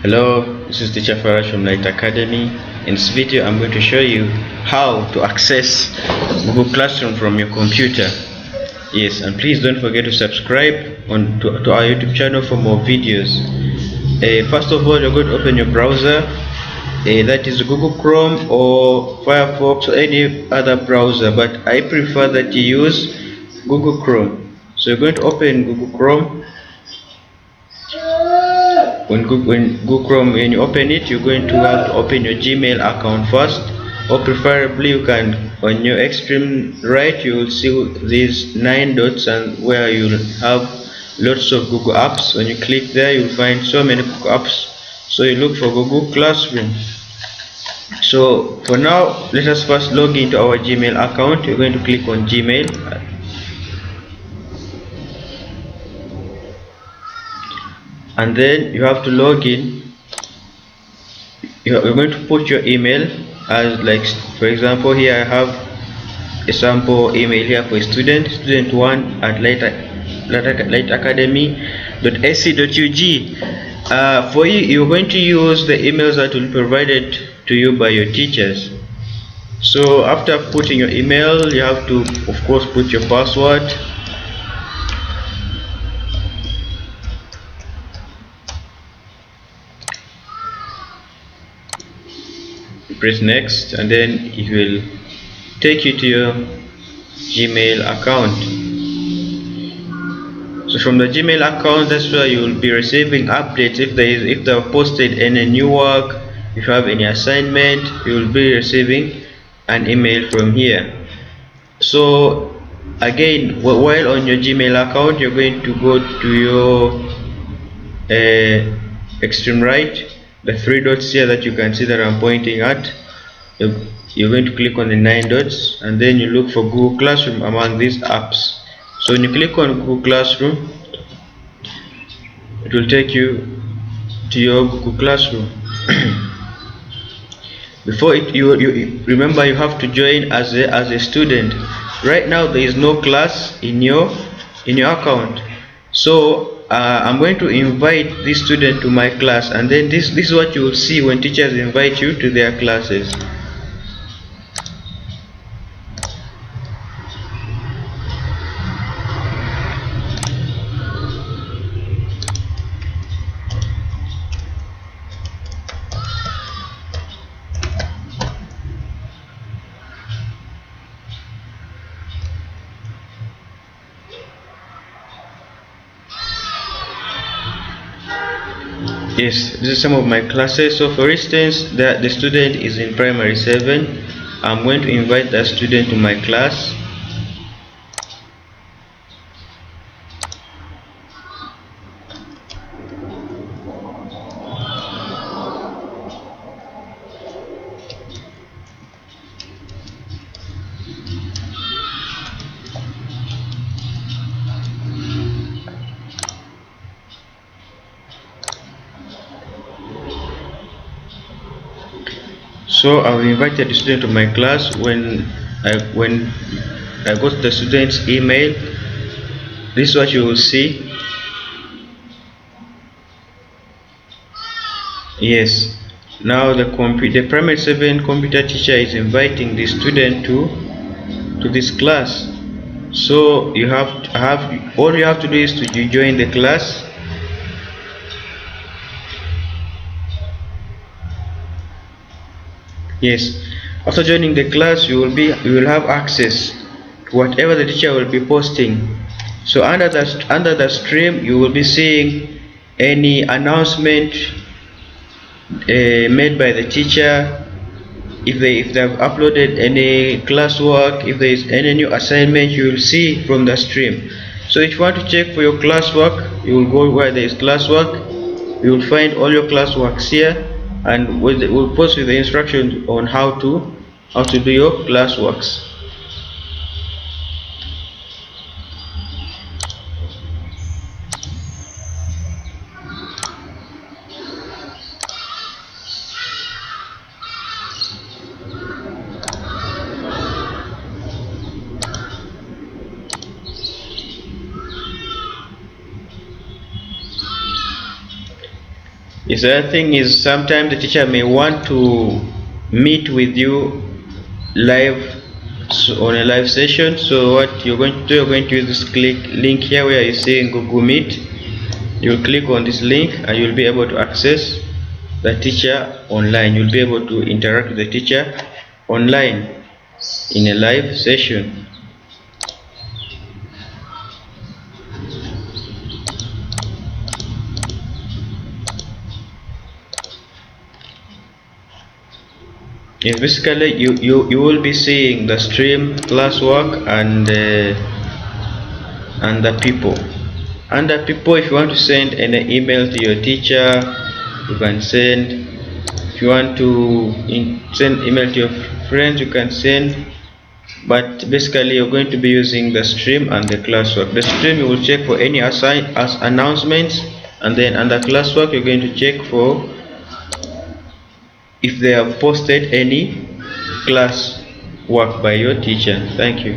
Hello, this is Teacher Faraj from Light Academy. In this video, I'm going to show you how to access Google Classroom from your computer. Yes, and please don't forget to subscribe to our YouTube channel for more videos. First of all, you're going to open your browser, that is Google Chrome or Firefox or any other browser, but I prefer that you use Google Chrome. So you're going to open Google Chrome. When Google Chrome, when you open it, you're going to have to open your Gmail account first, or preferably you can, on your extreme right, you will see these 9 dots, and where you'll have lots of Google apps. When you click there, you'll find so many Google apps. So you look for Google Classroom. So for now, let us first log into our Gmail account. You're going to click on Gmail, and then you have to log in. You're going to put your email as, like, for example, here I have a sample email here for student1 at lightacademy.ac.ug. For you, you're going to use the emails that will be provided to you by your teachers. So after putting your email, you have to, of course, put your password. Press next, and then it will take you to your Gmail account. So from the Gmail account, that's where you will be receiving updates. If they have posted any new work, if you have any assignment, you will be receiving an email from here. So again, while on your Gmail account, you're going to go to your extreme right, the 3 dots here that you can see that I'm pointing at. You're going to click on the 9 dots, and then you look for Google Classroom among these apps. So when you click on Google Classroom, it will take you to your Google Classroom. Before it, you remember, you have to join as a student. Right now there is no class in your account, so I'm going to invite this student to my class, and then this is what you will see when teachers invite you to their classes. Yes, this is some of my classes. So for instance, the student is in primary 7. I'm going to invite that student to my class. So I've invited the student to my class. When I got the student's email, this is what you will see. Yes, now the primary 7 computer teacher is inviting the student to this class. So you all you have to do is to join the class. Yes, after joining the class, you will have access to whatever the teacher will be posting. So under the stream, you will be seeing any announcement made by the teacher. If they have uploaded any classwork, if there is any new assignment, you will see from the stream. So if you want to check for your classwork, you will go where there is classwork. You will find all your classworks here, and we'll post with the instructions on how to do your classworks. Yes, the other thing is sometimes the teacher may want to meet with you live, on a live session. So what you're going to do, you're going to use this link here where you see in Google Meet. You'll click on this link and you'll be able to access the teacher online. You'll be able to interact with the teacher online in a live session. Yes, basically you will be seeing the stream classwork and the people. And the people, if you want to send an email to your teacher, you can send. If you want to send email to your friends, you can send. But basically you're going to be using the stream and the classwork. The stream you will check for any announcements, and then under classwork you're going to check for if they have posted any class work by your teacher. Thank you.